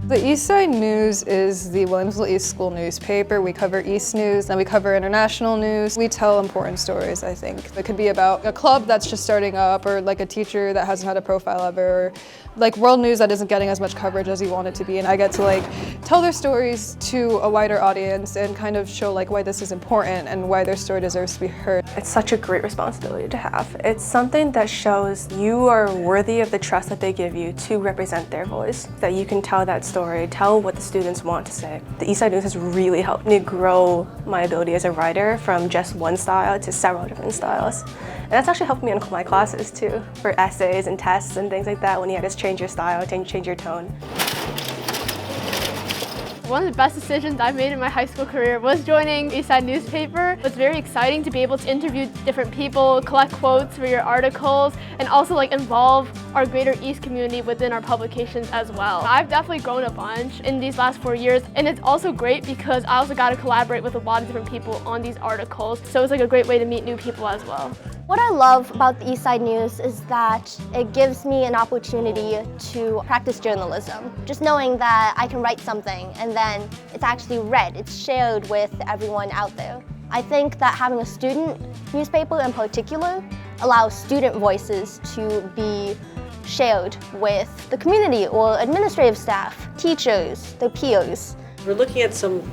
The Eastside News is the Williamsville East School newspaper. We cover East news, and we cover international news. We tell important stories, I think. It could be about a club that's just starting up, or like a teacher that hasn't had a profile ever, or like world news that isn't getting as much coverage as you want it to be. And I get to like tell their stories to a wider audience and kind of show like why this is important and why their story deserves to be heard. It's such a great responsibility to have. It's something that shows you are worthy of the trust that they give you to represent their voice, that you can tell that story, tell what the students want to say. The Eastside News has really helped me grow my ability as a writer from just one style to several different styles. And that's actually helped me in my classes too, for essays and tests and things like that, when you had to change your style, change your tone. One of the best decisions I've made in my high school career was joining Eastside newspaper. It was very exciting to be able to interview different people, collect quotes for your articles, and also like involve our greater East community within our publications as well. I've definitely grown a bunch in these last 4 years, and it's also great because I also got to collaborate with a lot of different people on these articles, so it's like a great way to meet new people as well. What I love about the Eastside News is that it gives me an opportunity to practice journalism. Just knowing that I can write something and then it's actually read, it's shared with everyone out there. I think that having a student newspaper in particular allows student voices to be shared with the community or administrative staff, teachers, their peers. We're looking at some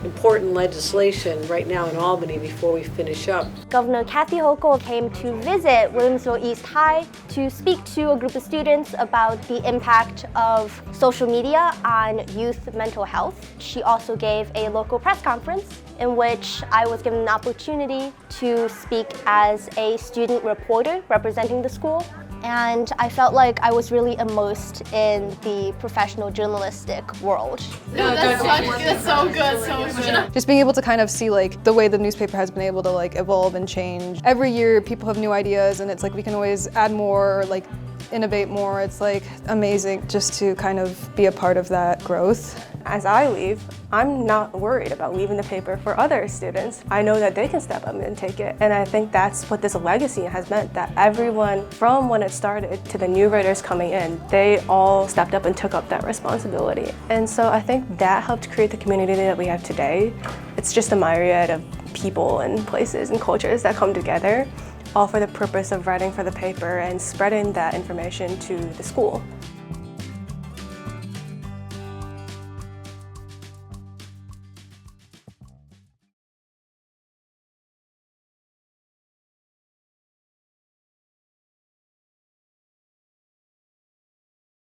important legislation right now in Albany before we finish up. Governor Kathy Hochul came to visit Williamsville East High to speak to a group of students about the impact of social media on youth mental health. She also gave a local press conference in which I was given an opportunity to speak as a student reporter representing the school. And I felt like I was really immersed in the professional journalistic world. That's so good. Just being able to kind of see like the way the newspaper has been able to like evolve and change. Every year people have new ideas, and it's like we can always add more or like innovate more. It's like amazing just to kind of be a part of that growth. As I leave, I'm not worried about leaving the paper for other students. I know that they can step up and take it, and I think that's what this legacy has meant, that everyone from when it started to the new writers coming in, they all stepped up and took up that responsibility. And so I think that helped create the community that we have today. It's just a myriad of people and places and cultures that come together, all for the purpose of writing for the paper and spreading that information to the school.